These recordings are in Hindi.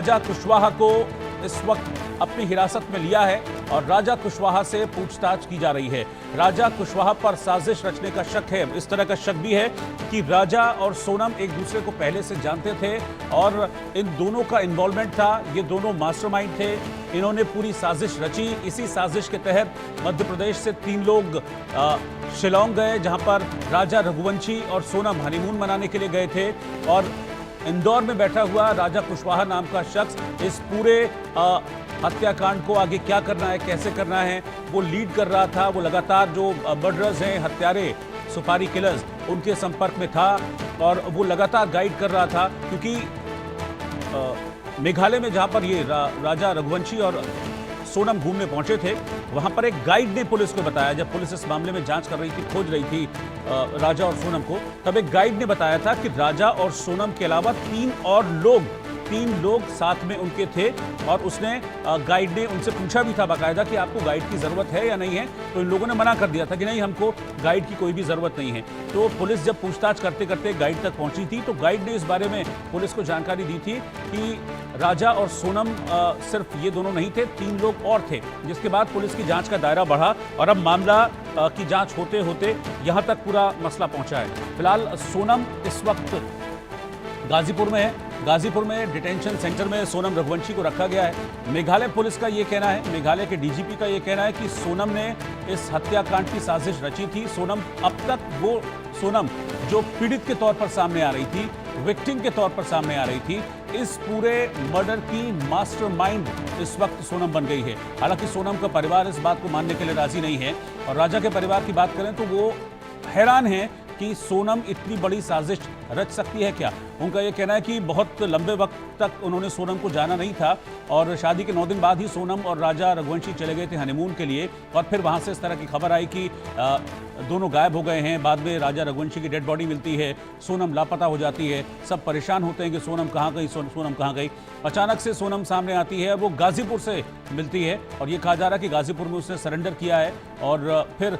राजा कुशवाहा को इस वक्त अपनी हिरासत में लिया है और राजा कुशवाहा से पूछताछ की जा रही है। राजा कुशवाहा पर साजिश रचने का शक है। इस तरह का शक भी है कि राजा और सोनम एक दूसरे को पहले से जानते थे और इन दोनों का इन्वॉल्वमेंट था। ये दोनों मास्टरमाइंड थे। इन्होंने पूरी साजिश रची। इसी साजिश के तहत मध्य प्रदेश से 3 लोग शिलांग गए, जहां पर राजा रघुवंशी और सोनम हनीमून मनाने के लिए गए थे और इंदौर में बैठा हुआ राजा कुशवाहा नाम का शख्स इस पूरे हत्याकांड को आगे क्या करना है, कैसे करना है, वो लीड कर रहा था। वो लगातार जो मर्डरर्स हैं, हत्यारे, सुपारी किलर्स, उनके संपर्क में था और वो लगातार गाइड कर रहा था। क्योंकि मेघालय में जहां पर ये राजा रघुवंशी और सोनम घूमने पहुंचे थे, वहां पर एक गाइड ने पुलिस को बताया, जब पुलिस इस मामले में जांच कर रही थी, खोज रही थी राजा और सोनम को, तब एक गाइड ने बताया था कि राजा और सोनम के अलावा 3 लोग साथ में उनके थे और उसने गाइड ने उनसे पूछा भी था बाकायदा कि आपको गाइड की ज़रूरत है या नहीं है, तो इन लोगों ने मना कर दिया था कि नहीं, हमको गाइड की कोई भी ज़रूरत नहीं है। तो पुलिस जब पूछताछ करते करते गाइड तक पहुंची थी, तो गाइड ने इस बारे में पुलिस को जानकारी दी थी कि राजा और सोनम सिर्फ ये दोनों नहीं थे, 3 लोग और थे। जिसके बाद पुलिस की जांच का दायरा बढ़ा और अब मामला की जांच होते होते यहाँ तक पूरा मसला पहुंचा है। फिलहाल सोनम इस वक्त गाजीपुर में है। गाजीपुर में डिटेंशन सेंटर में सोनम रघुवंशी को रखा गया है। मेघालय पुलिस का ये कहना है, मेघालय के डीजीपी का ये कहना है कि सोनम ने इस हत्याकांड की साजिश रची थी। सोनम अब तक वो सोनम जो पीड़ित के तौर पर सामने आ रही थी, विक्टिम के तौर पर सामने आ रही थी, इस पूरे मर्डर की मास्टरमाइंड इस वक्त सोनम बन गई है। हालांकि सोनम का परिवार इस बात को मानने के लिए राजी नहीं है और राजा के परिवार की बात करें तो वो हैरान है कि सोनम इतनी बड़ी साजिश रच सकती है क्या। उनका यह कहना है कि बहुत लंबे वक्त तक उन्होंने सोनम को जाना नहीं था और शादी के 9 दिन बाद ही सोनम और राजा रघुवंशी चले गए थे हनीमून के लिए और फिर वहां से इस तरह की खबर आई कि दोनों गायब हो गए हैं। बाद में राजा रघुवंशी की डेड बॉडी मिलती है, सोनम लापता हो जाती है। सब परेशान होते हैं कि सोनम कहाँ गई, सोनम कहाँ गई। अचानक से सोनम सामने आती है, वो गाजीपुर से मिलती है और ये कहा जा रहा है कि गाजीपुर में उसने सरेंडर किया है। और फिर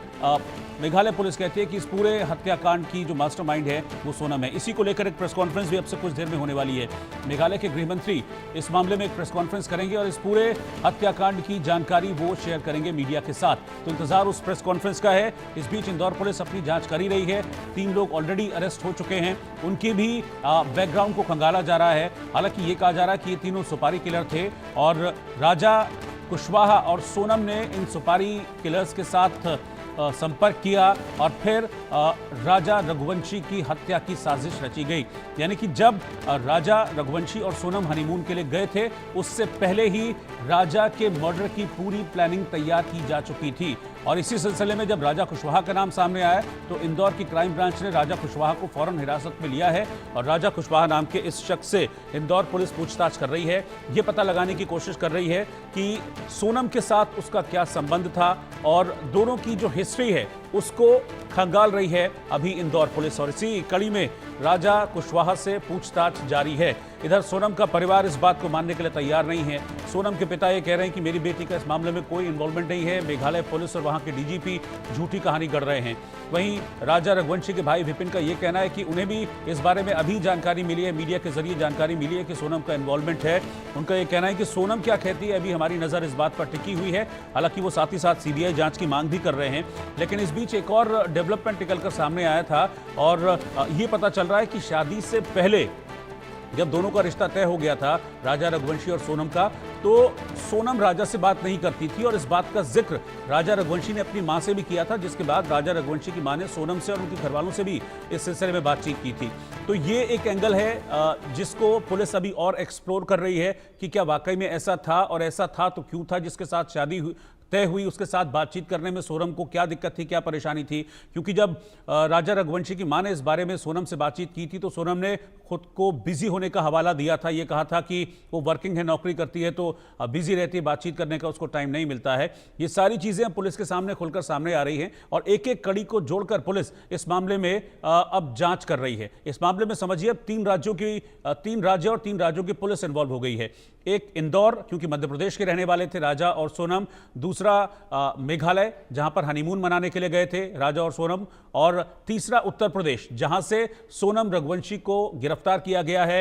मेघालय पुलिस कहती है कि इस पूरे हत्याकांड की जो मास्टरमाइंड है वो सोनम है। इसी को लेकर एक प्रेस कॉन्फ्रेंस भी अब से कुछ देर में होने वाली है। मेघालय के गृह मंत्री इस मामले में एक प्रेस कॉन्फ्रेंस करेंगे और इस पूरे हत्याकांड की जानकारी वो शेयर करेंगे मीडिया के साथ। तो इंतजार उस प्रेस कॉन्फ्रेंस का है। इस बीच इंदौर पुलिस अपनी जांच कर ही रही है। 3 लोग ऑलरेडी अरेस्ट हो चुके हैं, उनके भी बैकग्राउंड को खंगाला जा रहा है। हालांकि ये कहा जा रहा है कि ये तीनों सुपारी किलर थे और राजा कुशवाहा और सोनम ने इन सुपारी किलर्स के साथ संपर्क किया और फिर राजा रघुवंशी की हत्या की साजिश रची गई। यानी कि जब राजा रघुवंशी और सोनम हनीमून के लिए गए थे, उससे पहले ही राजा के मर्डर की पूरी प्लानिंग तैयार की जा चुकी थी। और इसी सिलसिले में जब राजा कुशवाहा का नाम सामने आया तो इंदौर की क्राइम ब्रांच ने राजा कुशवाहा को फौरन हिरासत में लिया है और राजा कुशवाहा नाम के इस शख्स से इंदौर पुलिस पूछताछ कर रही है। ये पता लगाने की कोशिश कर रही है कि सोनम के साथ उसका क्या संबंध था और दोनों की जो हिस्ट्री है उसको खंगाल रही है अभी इंदौर पुलिस। और इसी कड़ी में राजा कुशवाहा से पूछताछ जारी है। इधर सोनम का परिवार इस बात को मानने के लिए तैयार नहीं है। सोनम के पिता ये कह रहे हैं कि मेरी बेटी का इस मामले में कोई इन्वॉल्वमेंट नहीं है। मेघालय पुलिस और वहां के डीजीपी झूठी कहानी गढ़ रहे हैं। वहीं राजा रघुवंशी के भाई विपिन का ये कहना है कि उन्हें भी इस बारे में अभी जानकारी मिली है, मीडिया के जरिए जानकारी मिली है कि सोनम का इन्वॉल्वमेंट है। उनका ये कहना है कि सोनम क्या कहती है, अभी हमारी नज़र इस बात पर टिकी हुई है। हालांकि वो साथ ही साथ सीबीआई जांच की मांग भी कर रहे हैं। लेकिन इस बीच एक और डेवलपमेंट निकलकर सामने आया था और ये पता चल रहा है कि शादी से पहले जब दोनों का रिश्ता तय हो गया था, राजा रघुवंशी और सोनम का, तो सोनम राजा से बात नहीं करती थी और इस बात का जिक्र राजा रघुवंशी ने अपनी मां से भी किया था, जिसके बाद राजा रघुवंशी की मां ने सोनम से और उनके घरवालों से भी इस सिलसिले में बातचीत की थी। तो ये एक एंगल है जिसको पुलिस अभी और एक्सप्लोर कर रही है कि क्या वाकई में ऐसा था और ऐसा था तो क्यों था। जिसके साथ शादी तय हुई उसके साथ बातचीत करने में सोनम को क्या दिक्कत थी, क्या परेशानी थी। क्योंकि जब राजा रघुवंशी की मां ने इस बारे में सोनम से बातचीत की थी तो सोनम ने खुद को बिजी होने का हवाला दिया था। ये कहा था कि वो वर्किंग है, नौकरी करती है, तो बिजी रहती है, बातचीत करने का उसको टाइम नहीं मिलता है। ये सारी चीज़ें पुलिस के सामने खुलकर सामने आ रही हैं और एक एक कड़ी को जोड़कर पुलिस इस मामले में अब जांच कर रही है। इस मामले में समझिए 3 राज्यों और 3 राज्यों की पुलिस इन्वॉल्व हो गई है। एक इंदौर, क्योंकि मध्य प्रदेश के रहने वाले थे राजा और सोनम। दूसरा मेघालय, जहां पर हनीमून मनाने के लिए गए थे राजा और सोनम। और तीसरा उत्तर प्रदेश, जहां से सोनम रघुवंशी को गिरफ्तार गिरफ्तार किया गया है।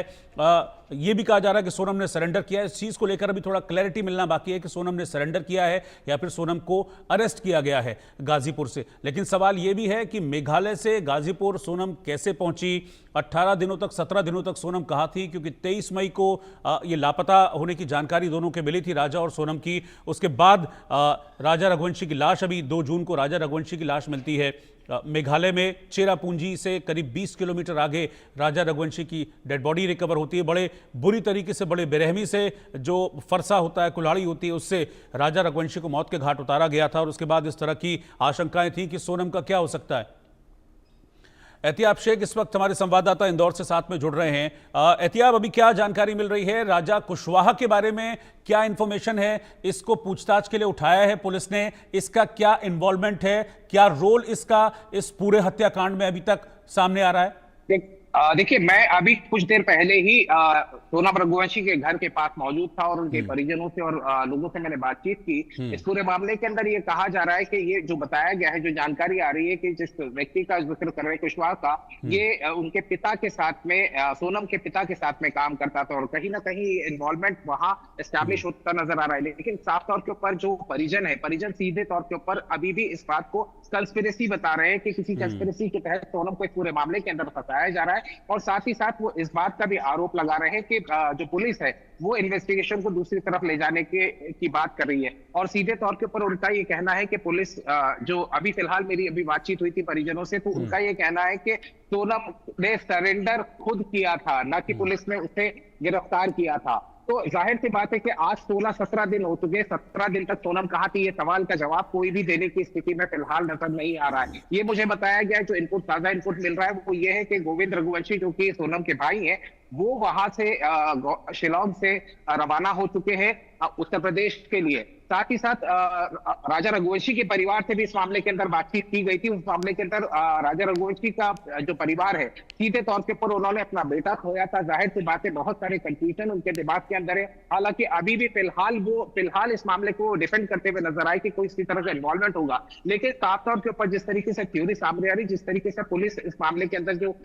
ये भी कहा जा रहा है कि सोनम ने सरेंडर किया है। इस चीज को लेकर अभी थोड़ा क्लैरिटी मिलना बाकी है कि सोनम ने सरेंडर किया है या फिर सोनम को अरेस्ट किया गया है गाजीपुर से। लेकिन सवाल यह भी है कि मेघालय से गाजीपुर सोनम कैसे पहुंची? 18 दिनों तक 17 दिनों तक सोनम कहाँ थी? क्योंकि 23 मई को ये लापता होने की जानकारी दोनों के मिली थी, राजा और सोनम की। उसके बाद राजा रघुवंशी की लाश, अभी 2 जून को राजा रघुवंशी की लाश मिलती है मेघालय में चेरापूंजी से करीब 20 किलोमीटर आगे। राजा रघुवंशी की डेड बॉडी रिकवर होती है। बड़े बुरी तरीके से, बड़े बेरहमी से जो फरसा होता है, कुल्हाड़ी होती है, उससे राजा रघुवंशी को मौत के घाट उतारा गया था। और उसके बाद इस तरह की आशंकाएं थी कि सोनम का क्या हो सकता है। एहतियाब शेख इस वक्त हमारे संवाददाता इंदौर से साथ में जुड़ रहे हैं। एहतियाब, अभी क्या जानकारी मिल रही है? राजा कुशवाहा के बारे में क्या इंफॉर्मेशन है? इसको पूछताछ के लिए उठाया है पुलिस ने, इसका क्या इन्वॉल्वमेंट है, क्या रोल इसका इस पूरे हत्याकांड में अभी तक सामने आ रहा है? देखिए, मैं अभी कुछ देर पहले ही सोनम रघुवंशी के घर के पास मौजूद था और उनके परिजनों से और लोगों से मैंने बातचीत की। इस पूरे मामले के अंदर ये कहा जा रहा है कि ये जो बताया गया है, जो जानकारी आ रही है कि जिस व्यक्ति का जिक्र कर रहे हैं कुशवाहा का, ये उनके पिता के साथ में, सोनम के पिता के साथ में काम करता था और कहीं ना कहीं इन्वॉल्वमेंट वहां एस्टैब्लिश होता नजर आ रहा है। लेकिन साफ तौर के ऊपर जो परिजन है, परिजन सीधे तौर के ऊपर अभी भी इस बात को कंस्पिरेसी बता रहे हैं कि किसी कंस्पिरेसी के तहत सोनम को इस पूरे मामले के अंदर फंसाया जा रहा है। और साथ ही साथ वो इस बात का भी आरोप लगा रहे हैं कि जो पुलिस है वो इन्वेस्टिगेशन को दूसरी तरफ ले जाने की बात कर रही है। और सीधे तौर के ऊपर उनका ये कहना है कि पुलिस, जो अभी फिलहाल मेरी अभी बातचीत हुई थी परिजनों से, तो उनका ये कहना है कि सोनम ने सरेंडर खुद किया था, ना कि पुलिस ने उसे गिरफ्तार किया था। तो जाहिर सी बात है कि आज 16-17 दिन हो चुके। 17 दिन तक सोनम कहाँ थी, ये सवाल का जवाब कोई भी देने की स्थिति में फिलहाल नजर नहीं आ रहा है। ये मुझे बताया गया, जो इनपुट, ताजा इनपुट मिल रहा है वो ये है कि गोविंद रघुवंशी, जो कि सोनम के भाई हैं, वो वहां से शिलांग से रवाना हो चुके हैं उत्तर प्रदेश के लिए। साथ ही साथ राजा रघुवंशी के परिवार से भी इस मामले के अंदर बातचीत की गई थी। उस मामले के अंदर राजा रघुवंशी का जो परिवार है, सीधे तौर के ऊपर उन्होंने अपना बेटा खोया था। जाहिर सी बात है, बहुत सारे कंफ्यूजन उनके दिमाग के अंदर है। हालांकि अभी भी फिलहाल इस मामले को डिफेंड करते हुए नजर आए कि कोई इसी तरह का इन्वॉल्वमेंट होगा। लेकिन साफ तौर के ऊपर जिस तरीके से थ्योरी सामने आ रही, जिस तरीके से पुलिस इस मामले के अंदर जो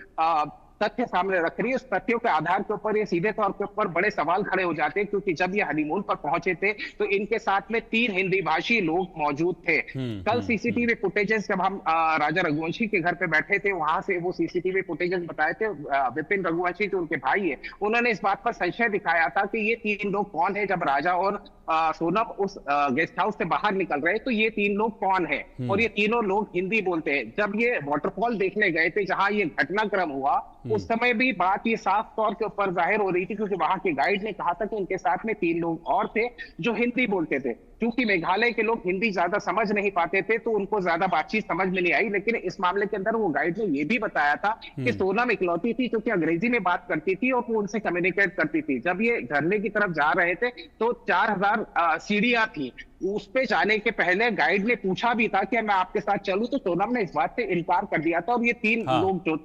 तथ्य सामने रख रही है, उस तथ्यों के आधार के ऊपर ये सीधे तौर के ऊपर बड़े सवाल खड़े हो जाते हैं। क्योंकि जब ये हनीमून पर पहुंचे थे तो इनके साथ में 3 हिंदी भाषी लोग मौजूद थे। कल सीसीटीवी फुटेजेस, जब हम राजा रघुवंशी के घर पे बैठे थे, वहां से वो सीसीटीवी फुटेजेस बताए थे। विपिन रघुवंशी, जो उनके भाई है, उन्होंने इस बात पर संशय दिखाया था कि ये 3 लोग कौन है। जब राजा और सोनम उस गेस्ट हाउस से बाहर निकल रहे तो ये 3 लोग कौन है, और ये तीनों लोग हिंदी बोलते हैं। जब ये वाटरफॉल देखने गए थे जहां ये घटनाक्रम हुआ, उस समय भी बात ये साफ तौर के ऊपर जाहिर हो रही थी, क्योंकि वहां के गाइड ने कहा था कि उनके साथ में 3 लोग और थे जो हिंदी बोलते थे। क्योंकि मेघालय के लोग हिंदी ज्यादा समझ नहीं पाते थे तो उनको ज्यादा बातचीत समझ में नहीं आई। लेकिन इस मामले के अंदर वो गाइड ने ये भी बताया था कि सोनम इकलौती थी जो कि अंग्रेजी में बात करती थी और वो उनसे कम्युनिकेट करती थी। जब ये झरने की तरफ जा रहे थे तो 4000 सीढ़ियां थी। उस पे जाने के पहले गाइड ने पूछा भी था कि मैं आपके साथ चलूं, तो सोनम ने इस बात से इनकार कर दिया था। और ये 3 लोग जो